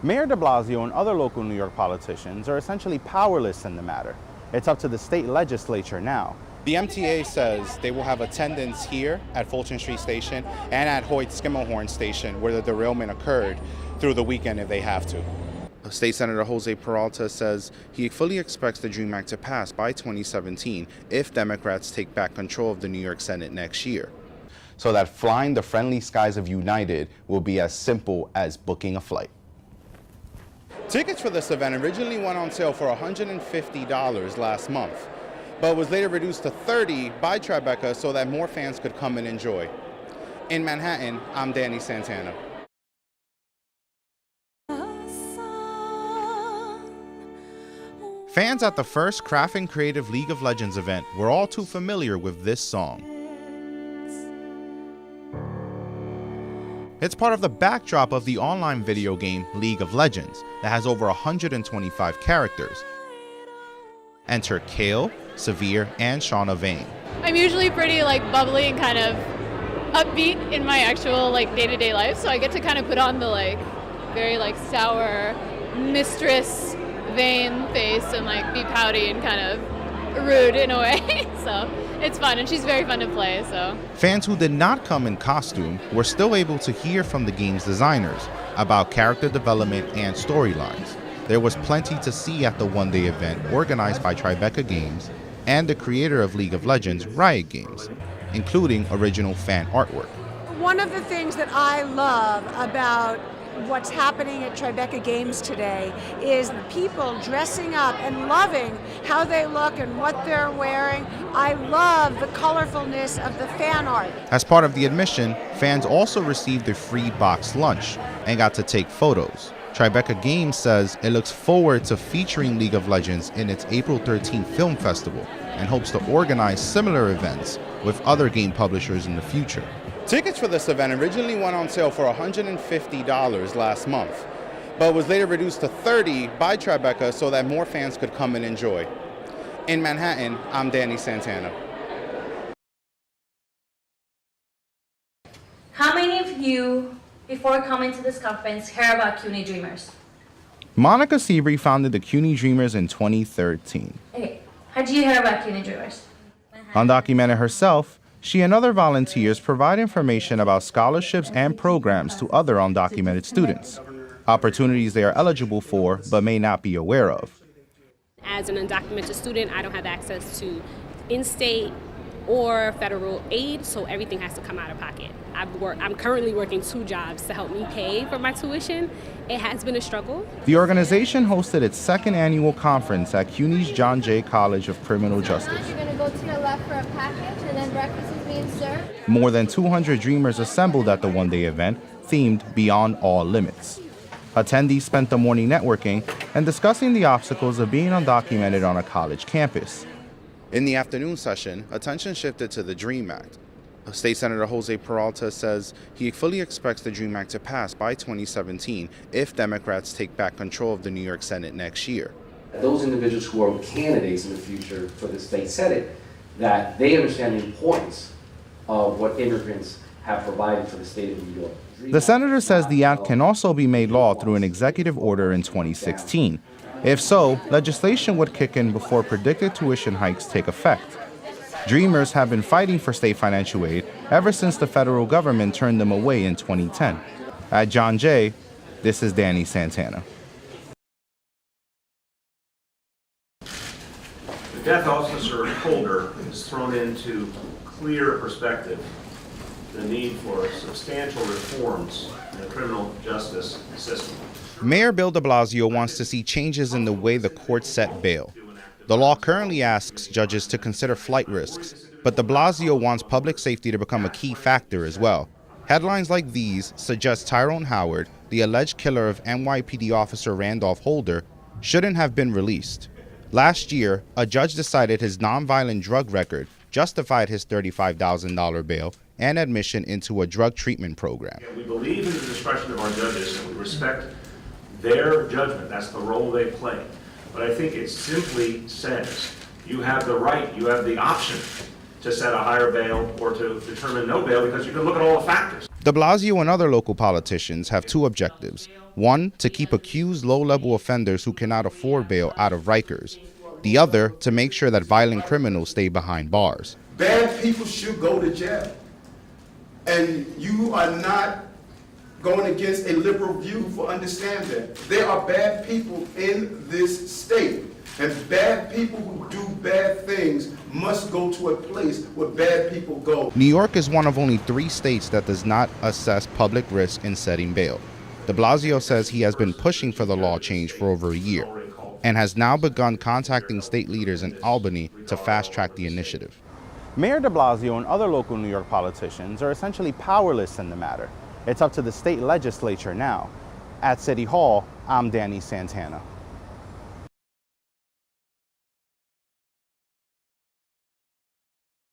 Mayor de Blasio and other local New York politicians are essentially powerless in the matter. It's up to the state legislature now. The MTA says they will have attendance here at Fulton Street Station and at Hoyt-Skimmelhorn Station, where the derailment occurred, through the weekend if they have to. State Senator Jose Peralta says he fully expects the DREAM Act to pass by 2017 if Democrats take back control of the New York Senate next year, so that flying the friendly skies of United will be as simple as booking a flight. Tickets for this event originally went on sale for $150 last month, but was later reduced to $30 by Tribeca so that more fans could come and enjoy. In Manhattan, I'm Danni Santana. Fans at the first Craft and Creative League of Legends event were all too familiar with this song. It's part of the backdrop of the online video game League of Legends that has over 125 characters. Enter Kale, Severe, and Shauna Vane. I'm usually pretty bubbly and kind of upbeat in my actual day-to-day life, so I get to kind of put on the very sour mistress Vane face and be pouty and kind of rude in a way. So it's fun, and she's very fun to play. So fans who did not come in costume were still able to hear from the game's designers about character development and storylines. There was plenty to see at the one-day event organized by Tribeca Games and the creator of League of Legends, Riot Games, including original fan artwork. One of the things that I love about what's happening at Tribeca Games today is the people dressing up and loving how they look and what they're wearing. I love the colorfulness of the fan art. As part of the admission, fans also received a free boxed lunch and got to take photos. Tribeca Games says it looks forward to featuring League of Legends in its April 13th film festival and hopes to organize similar events with other game publishers in the future. Tickets for this event originally went on sale for $150 last month, but was later reduced to $30 by Tribeca so that more fans could come and enjoy. In Manhattan, I'm Danni Santana. How many of you, before coming to this conference, heard about CUNY Dreamers? Monica Seabury founded the CUNY Dreamers in 2013. Okay, how did you hear about CUNY Dreamers? Undocumented herself, she and other volunteers provide information about scholarships and programs to other undocumented students, opportunities they are eligible for but may not be aware of. As an undocumented student, I don't have access to in-state or federal aid, so everything has to come out of pocket. I'm currently working 2 jobs to help me pay for my tuition. It has been a struggle. The organization hosted its 2nd annual conference at CUNY's John Jay College of Criminal Justice. You're going to go to your left for a package, and then breakfast is being served. More than 200 Dreamers assembled at the one-day event, themed Beyond All Limits. Attendees spent the morning networking and discussing the obstacles of being undocumented on a college campus. In the afternoon session, attention shifted to the DREAM Act. State Senator Jose Peralta says he fully expects the DREAM Act to pass by 2017 if Democrats take back control of the New York Senate next year. Those individuals who are candidates in the future for the state Senate, that they understand the importance of what immigrants have provided for the state of New York. The senator says the act can also be made law through an executive order in 2016. If so, legislation would kick in before predicted tuition hikes take effect. Dreamers have been fighting for state financial aid ever since the federal government turned them away in 2010. At John Jay, this is Danni Santana. The death officer holder is thrown into clear perspective the need for substantial reforms in the criminal justice system. Mayor Bill de Blasio wants to see changes in the way the courts set bail. The law currently asks judges to consider flight risks, but de Blasio wants public safety to become a key factor as well. Headlines like these suggest Tyrone Howard, the alleged killer of NYPD officer Randolph Holder, shouldn't have been released. Last year, a judge decided his nonviolent drug record justified his $35,000 bail and admission into a drug treatment program. We believe in the discretion of our judges and we respect their judgment. That's the role they play. But I think it simply says you have the right, you have the option to set a higher bail or to determine no bail because you can look at all the factors. De Blasio and other local politicians have two objectives. One, to keep accused low-level offenders who cannot afford bail out of Rikers. The other, to make sure that violent criminals stay behind bars. Bad people should go to jail. And you are not going against a liberal view for understand that. There are bad people in this state. And bad people who do bad things must go to a place where bad people go. New York is one of only 3 states that does not assess public risk in setting bail. De Blasio says he has been pushing for the law change for over a year and has now begun contacting state leaders in Albany to fast-track the initiative. Mayor de Blasio and other local New York politicians are essentially powerless in the matter. It's up to the state legislature now. At City Hall, I'm Danni Santana.